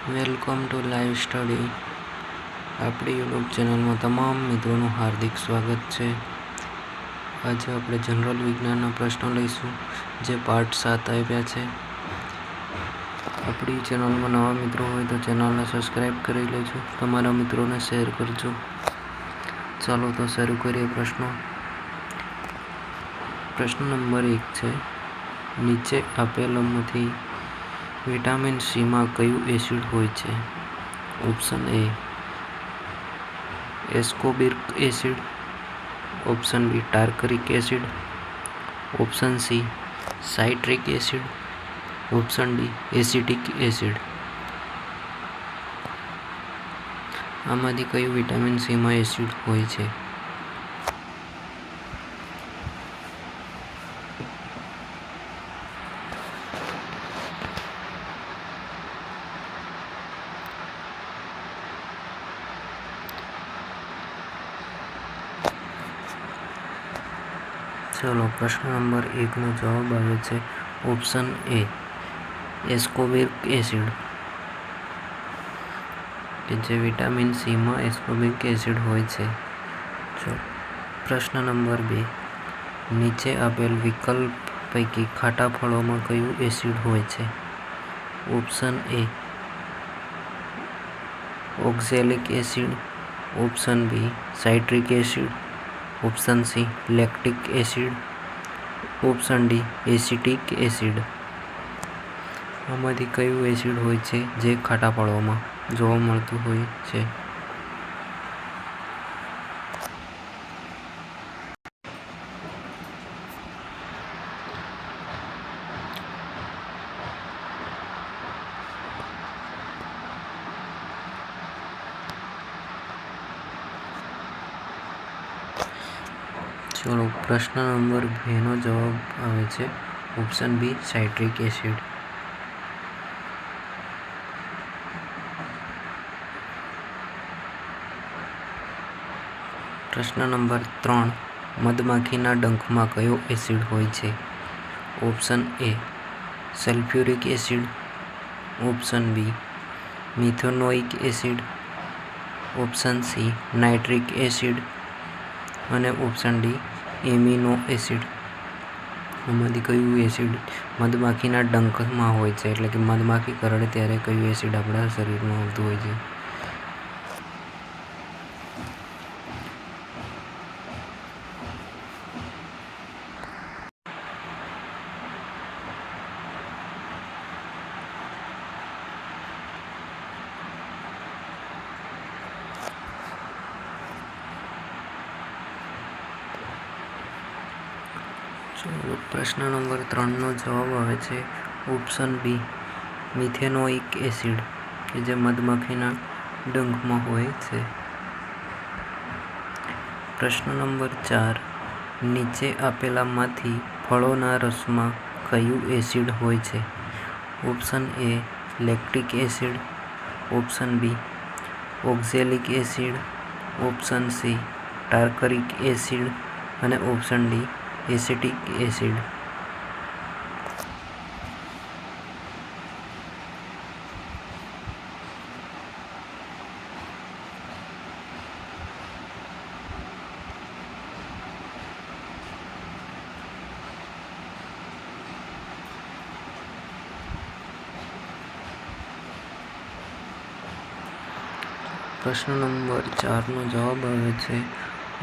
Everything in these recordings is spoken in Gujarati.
Welcome to live study. આપણી યુટ્યુબ ચેનલમાં તમામ મિત્રોનું હાર્દિક સ્વાગત છે. આજે આપણે જનરલ વિજ્ઞાનના પ્રશ્નો લઈશું, જે પાર્ટ 7 આવ્યા છે. આપણી ચેનલમાં નવા મિત્રો હોય તો ચેનલને સબસ્ક્રાઈબ કરી લેજો, તમારા મિત્રોને શેર કરજો. ચાલો તો શરૂ કરીએ પ્રશ્નો. પ્રશ્ન નંબર 1 છે, નીચે આપેલામાંથી વિટામિન સીમાં કયું એસિડ હોય છે? Option A ascorbic acid, option B tartaric acid, option C citric acid, option D acetic acid. આમાંથી કયું વિટામિન સીમાં એસિડ હોય છે? ચલો, પ્રશ્ન નંબર 1 નો જવાબ આવે છે ઓપ્શન એ એસ્કોર્બિક એસિડ, કે જે વિટામિન સીમાં એસ્કોર્બિક એસિડ હોય છે. પ્રશ્ન નંબર 2, નીચે આપેલ વિકલ્પ પૈકી ખાટા ફળોમાં કયું એસિડ હોય છે? Option A oxalic acid, option B citric acid, option C lactic acid, option D acetic acid. આમાંથી કયું એસિડ હોય છે જે ખાટા ફળોમાં જોવા મળતું હોય છે? ચલો, પ્રશ્ન નંબર 2 નો જવાબ આવે છે ઓપ્શન બી સાઇટ્રિક એસિડ. પ્રશ્ન નંબર 3, મધમાખીના ડંખમાં કયો એસિડ હોય છે? Option A sulphuric acid, option B methanoic acid, option C nitric acid અને ઓપ્શન ડી એમિનો એસિડ. આમાંથી કયું એસિડ મધમાખીના ડંખમાં હોય છે, એટલે કે મધમાખી કરડે ત્યારે કયું એસિડ આપણા શરીરમાં આવતું હોય છે? ચલો, પ્રશ્ન નંબર 3 નો જવાબ આવે છે ઓપ્શન બી મિથેનોઇક એસિડ, કે જે મધમાખીના ડંખમાં હોય છે. પ્રશ્ન નંબર 4, નીચે આપેલામાંથી ફળોના રસમાં કયું એસિડ હોય છે? Option A lactic acid, option B oxalic acid, option C tartaric acid અને ઓપ્શન ડી એસિટિક એસિડ. પ્રશ્ન નંબર 4 નો જવાબ આવે છે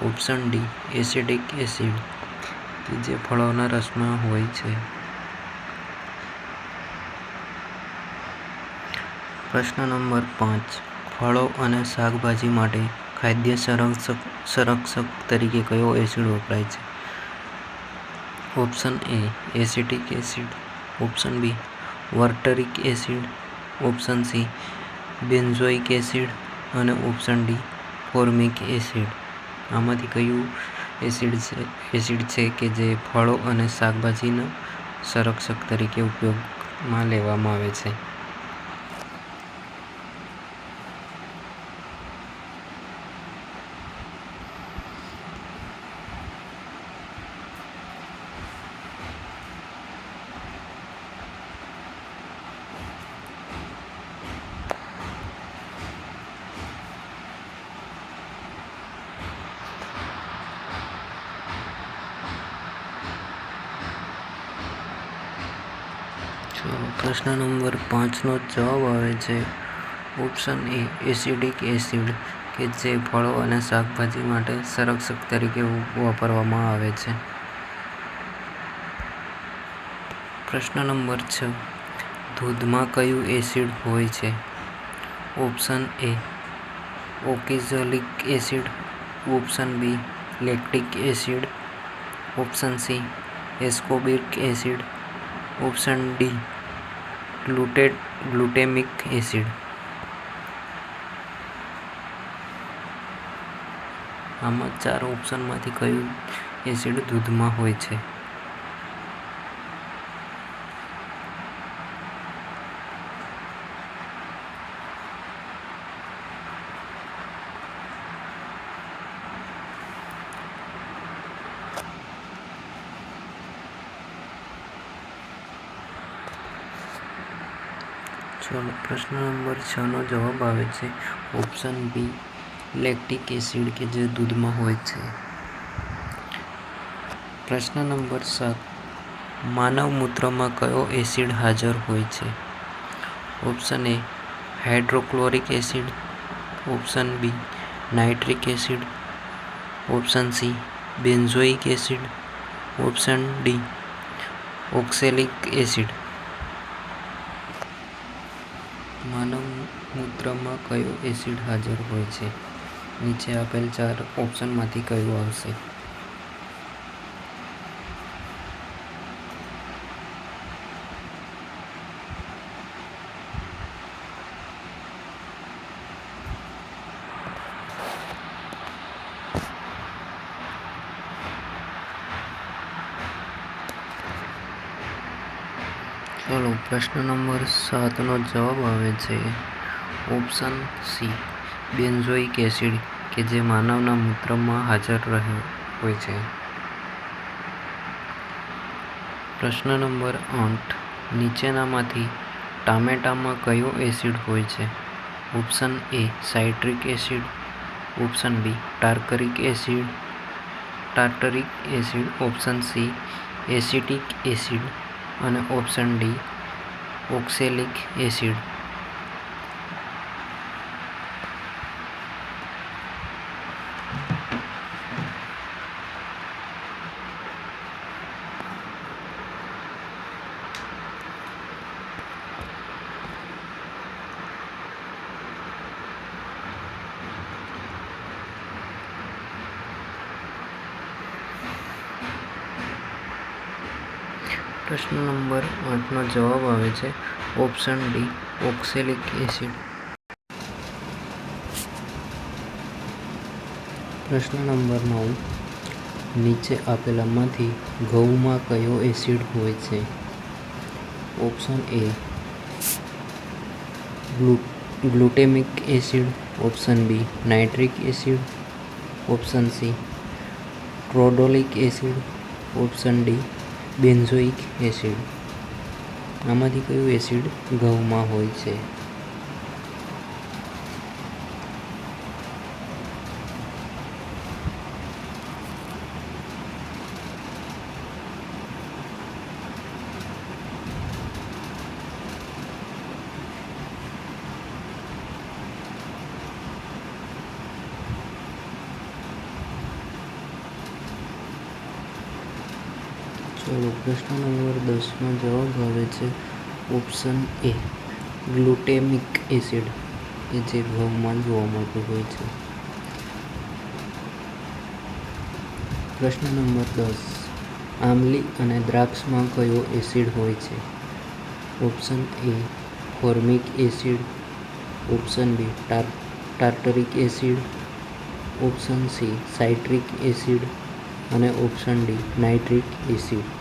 ઓપ્શન ડી એસિટિક એસિડ, કે જે ફળોના રસમાં હોય છે. પ્રશ્ન નંબર 5, ફળો અને શાકભાજી માટે ખાદ્ય સંરક્ષક તરીકે કયો એસિડ વપરાય છે? Option A acetic acid, option B tartaric acid, option C benzoic acid અને ઓપ્શન ડી ફોર્મિક એસિડ. આમાંથી કયું એસિડ છે કે જે ફળો અને શાકભાજીના સંરક્ષક તરીકે ઉપયોગમાં લેવામાં આવે છે? ચલો પ્રશ્ન નંબર 5નો જવાબ આવે છે ઓપ્શન એ એસિડિક એસિડ કે જે ફળો અને શાકભાજી માટે સંરક્ષક તરીકે વાપરવામાં આવે છે. પ્રશ્ન નંબર 6 દૂધમાં કયું એસિડ હોય છે? Option A oxalic acid, option B lactic acid, option C ascorbic acid, option D glutamic acid. આમાં 4 ઓપ્શનમાંથી કયું એસિડ દૂધમાં હોય છે? ચલો પ્રશ્ન નંબર 6નો જવાબ આવે છે ઓપ્શન બી લેક્ટિક એસિડ કે જે દૂધમાં હોય છે. પ્રશ્ન નંબર 7 માનવ મૂત્રમાં કયો એસિડ હાજર હોય છે? Option A hydrochloric acid, option B nitric acid, option C benzoic acid, option D oxalic acid. માનવ મૂત્રમાં કયો એસિડ હાજર હોય છે? નીચે આપેલ 4 ઓપ્શનમાંથી કયું આવશે? ચલો પ્રશ્ન નંબર 7નો જવાબ આવે છે ઓપ્શન સી બેન્ઝોઇક એસિડ કે જે માનવના મૂત્રમાં હાજર હોય છે. પ્રશ્ન નંબર 8 નીચેનામાંથી ટામેટામાં કયો એસિડ હોય છે? Option A citric acid, option B tartaric acid, option C acetic acid અને ઓપ્શન ડી ઓક્ઝેલિક એસિડ. પ્રશ્ન નંબર 8નો જવાબ આવે છે ઓપ્શન ડી ઓક્ઝેલિક એસિડ. પ્રશ્ન નંબર 9 નીચે આપેલામાંથી ઘઉંમાં કયો એસિડ હોય છે? Option A glutamic acid, option B nitric acid, option C ટ્રોડોલિક acid, option D benzoic acid. આમાંથી કયું એસિડ ઘઉંમાં હોય છે? ચલો પ્રશ્ન નંબર 10નો જવાબ આવે છે ઓપ્શન એ ગ્લુટેમિક એસિડ કે જે ઘઉંમાં જોવા મળતું હોય છે. પ્રશ્ન નંબર 10 આમલી અને દ્રાક્ષમાં કયો એસિડ હોય છે? Option A formic acid, option B tartaric acid, option C citric acid અને ઓપ્શન ડી નાઇટ્રિક એસિડ.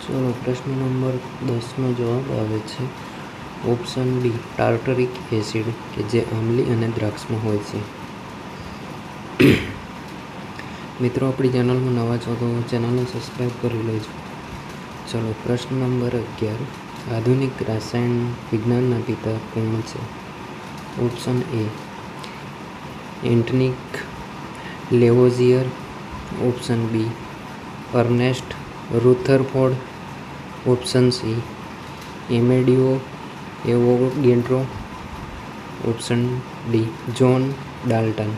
ચલો પ્રશ્ન નંબર 10નો જવાબ આવે છે ઓપ્શન ડી ટાર્ટરિક એસિડ કે જે આંબલી અને દ્રાક્ષમાં હોય છે. મિત્રો, આપણી ચેનલમાં નવા છો તો ચેનલને સબસ્ક્રાઈબ કરી લેજો. ચલો, પ્રશ્ન નંબર 11. આધુનિક રસાયણ વિજ્ઞાનના પિતા કોણ છે? Option A Antony Lavoisier, option B Ernest Rutherford, option C Amedeo Avogadro, option D John Dalton.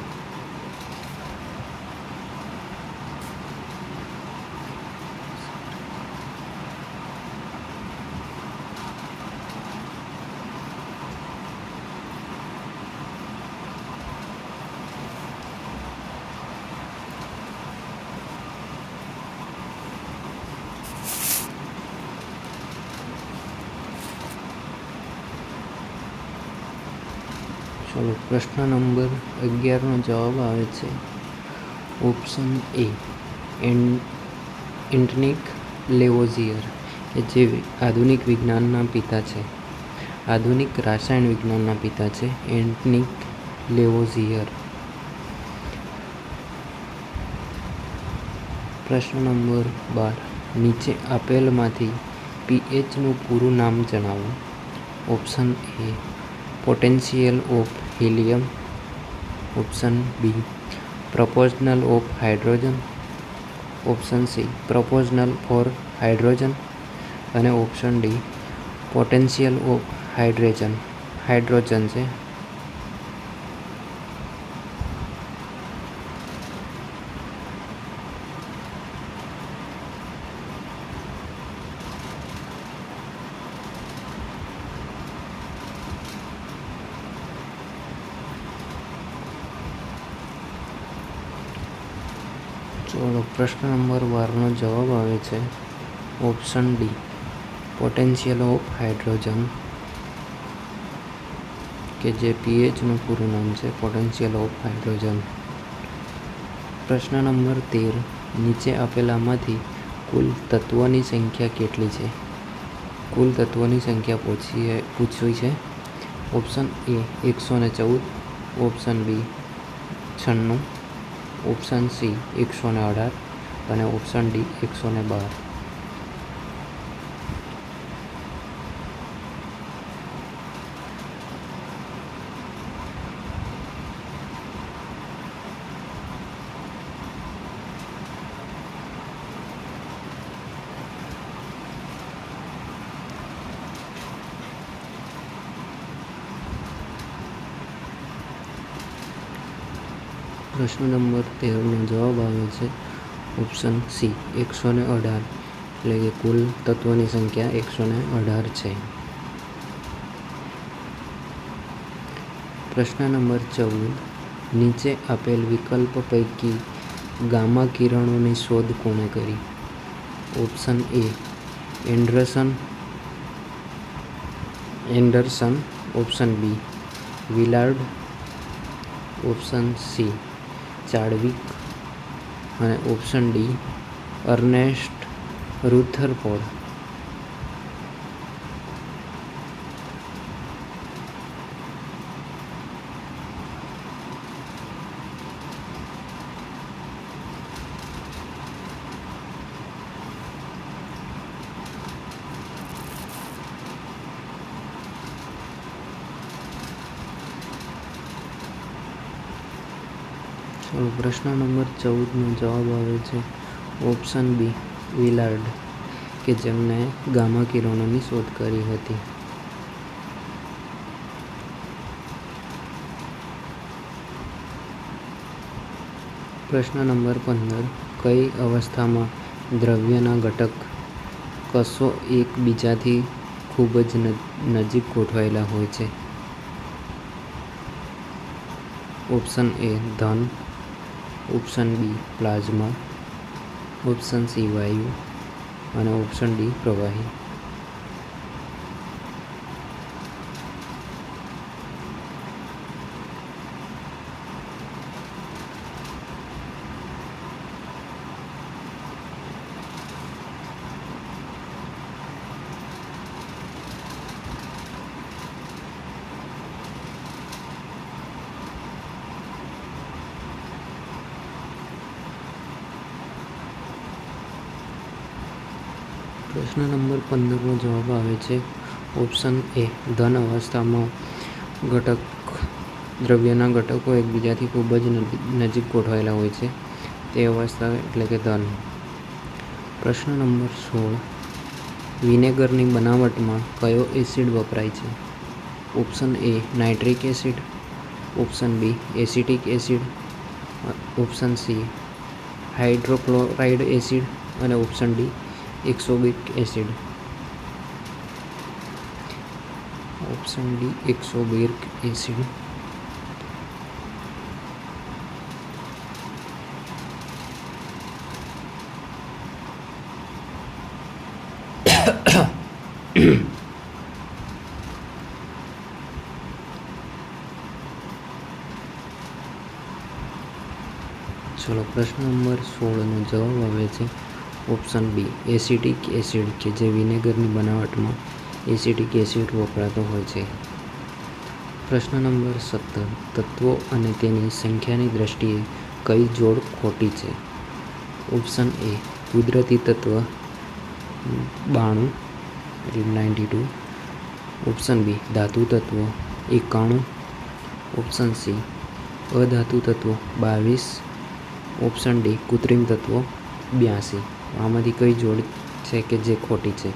ચલો, પ્રશ્ન નંબર 11નો જવાબ આવે છે ઓપ્શન એ એન્ટની લેવોઝિયર કે જે આધુનિક વિજ્ઞાનના પિતા છે. આધુનિક રસાયણ વિજ્ઞાનના પિતા છે એન્ટની લેવોઝિયર. પ્રશ્ન નંબર 12. નીચે આપેલમાંથી પીએચનું પૂરું નામ જણાવો. Option A potential of helium, option B proportional of hydrogen, option C proportional for hydrogen અને option D potential of hydrogen છે. ચલો, પ્રશ્ન નંબર 12નો જવાબ આવે છે option D potential of hydrogen કે જે પીએચનું પૂરું નામ છે પોટેન્શિયલ ઓફ હાઇડ્રોજન. પ્રશ્ન નંબર 13. નીચે આપેલામાંથી કુલ તત્વોની સંખ્યા કેટલી છે? કુલ તત્વોની સંખ્યા પૂછવી છે. Option A 114, option B 96, option C 118 અને ઓપ્શન ડી 112. પ્રશ્ન નંબર 13નો જવાબ આવે છે ઓપ્શન સી 118, એટલે કે કુલ તત્વોની સંખ્યા 118 છે. પ્રશ્ન નંબર 14. નીચે આપેલ વિકલ્પ પૈકી ગામા કિરણોની શોધ કોણે કરી? Option A Anderson, option B Willard, option C Chadwick અને ઓપ્શન ડી અર્નેસ્ટ રુથરફોર્ડ. ચલો, પ્રશ્ન નંબર 14નો જવાબ આવે છે ઓપ્શન બી વિલાર્ડ કે જેમણે ગામા કિરણોની શોધ કરી હતી. પ્રશ્ન નંબર 15. કઈ અવસ્થામાં દ્રવ્યના ઘટક કશો એકબીજાથી ખૂબ જ નજીક ગોઠવાયેલા હોય છે? ઓપ્શન એ ધન, option B plasma, option C વાયુ અને ઓપ્શન ડી પ્રવાહી. પ્રશ્ન નંબર 15નો જવાબ આવે છે ઓપ્શન એ. ધન અવસ્થામાં દ્રવ્યના ઘટકો એકબીજાથી ખૂબ જ નજીક ગોઠવાયેલા હોય છે તે અવસ્થા એટલે કે ધન. પ્રશ્ન નંબર 16. વિનેગરની બનાવટમાં કયો એસિડ વપરાય છે? Option A. Nitric acid, option B. Acetic acid, option C. Hydrochloride acid અને option D. Ascorbic acid. Option D. Ascorbic acid. ચલો પ્રશ્ન નંબર 16નો જવાબ આવે છે ઓપ્શન બી. એસિટિક એસિડ કે જે વિનેગરની બનાવટમાં એસિટિક એસિડ વપરાતો હોય છે. પ્રશ્ન નંબર 17. તત્વો અને તેની સંખ્યાની દ્રષ્ટિએ કઈ જોડ ખોટી છે? ઓપ્શન એ. કુદરતી તત્વ 92 એટલે 92, ઓપ્શન બી. ધાતુ તત્વો 91, ઓપ્શન સી. અધાતુ તત્વો 22, ઓપ્શન ડી. કૃત્રિમ તત્વો 82. આમાંથી કઈ જોડ છે કે જે ખોટી છે?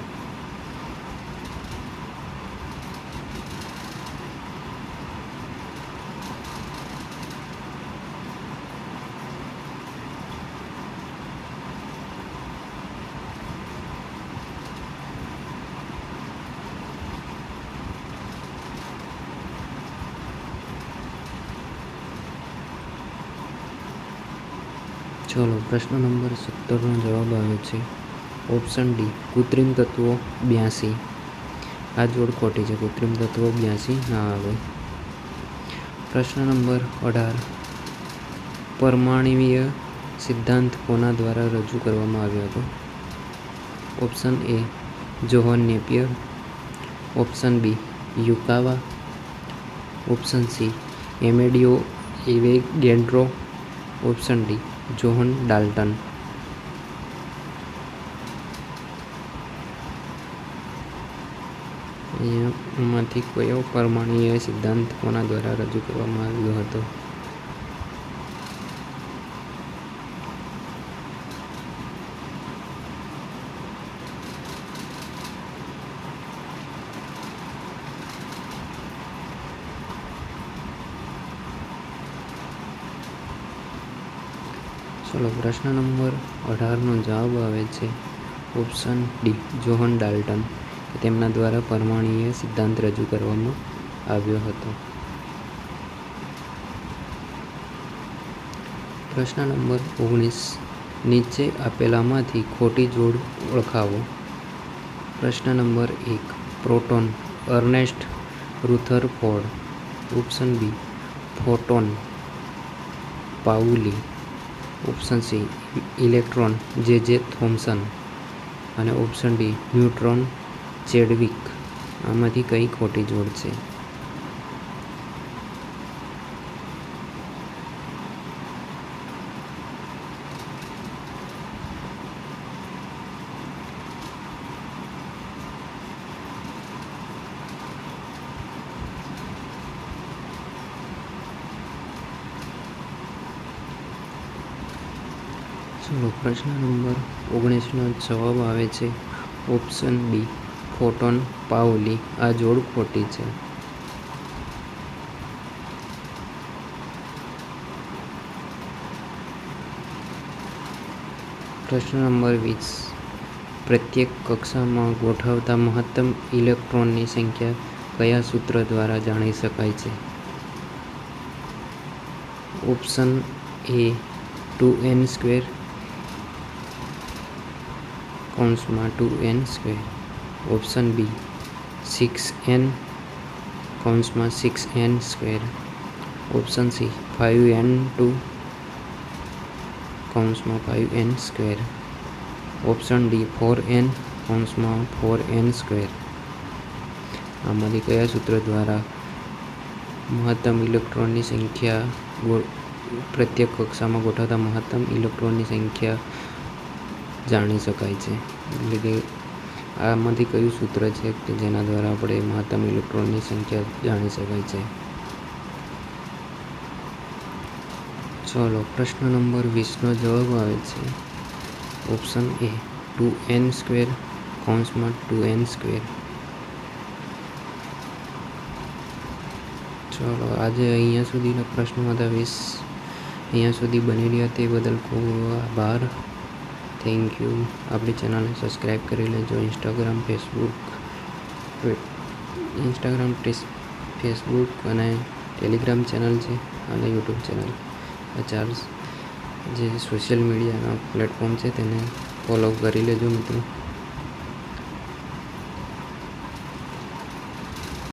ચલો પ્રશ્ન નંબર 17નો જવાબ આવે છે ઓપ્શન ડી. કૃત્રિમ તત્વો 82. આ જોડ ખોટી છે. કૃત્રિમ તત્વો 82 ના આવે. પ્રશ્ન નંબર 18. પરમાણ્વીય સિદ્ધાંત કોના દ્વારા રજૂ કરવામાં આવ્યો હતો? Option A. John Napier, option B. Yukawa, option C. Amedeo Avogadro, option D. John Dalton. એમાંથી કયો પરમાણ્વીય સિદ્ધાંત કોના દ્વારા રજૂ કરવામાં આવ્યો હતો? ચલો પ્રશ્ન નંબર 18નો જવાબ આવે છે ઓપ્શન ડી. John Dalton. તેમના દ્વારા પરમાણ્વીય સિદ્ધાંત રજૂ કરવામાં આવ્યો હતો. પ્રશ્ન નંબર 19. નીચે આપેલામાંથી ખોટી જોડ ઓળખાવો. પ્રશ્ન નંબર 1. Proton Ernest Rutherford, option B. Photon Pauli, option C. Electron J Thomson અને ઓપ્શન ડી. Neutron Chadwick. આમાંથી કઈ ખોટી જોડ છે? ચલો પ્રશ્ન નંબર 19નો જવાબ આવે છે ઓપ્શન બી. Photon Pauli. આ જોડ ખોટી છે. પ્રશ્ન નંબર 20. પ્રત્યેક કક્ષામાં ગોઠવતા મહત્તમ ઇલેક્ટ્રોનની સંખ્યા કયા સૂત્ર દ્વારા જાણી શકાય છે? Option A. 2n², 2n², option B. 6n, 6n², option C. 5n2, 5n², option D. 4n, 4n². આમાંથી કયા સૂત્ર દ્વારા મહત્તમ ઇલેક્ટ્રોનની સંખ્યા પ્રત્યેક કક્ષામાં ગોઠવતા મહત્તમ ઇલેક્ટ્રોનની સંખ્યા જાણી શકાય છે? એટલે કે આમાંથી કયું સૂત્ર છે કે જેના દ્વારા આપણે મહત્તમ ઇલેક્ટ્રોનની સંખ્યા જાણી શકાય છે? ચલો પ્રશ્ન નંબર 20નો જવાબ આવે છે ઓપ્શન એ 2n², 2n². ચલો આજે અહીંયા સુધીના પ્રશ્નો હતા 20. અહીંયા સુધી બની રહ્યા તે બદલ ખૂબ આભાર. Thank you. આપણી ચેનલને સબસ્ક્રાઈબ કરી લેજો. ફેસબુક અને ટેલિગ્રામ ચેનલ છે અને યુટ્યુબ ચેનલ. આ 4 જે સોશિયલ મીડિયાના પ્લેટફોર્મ છે તેને ફોલો કરી લેજો મિત્રો.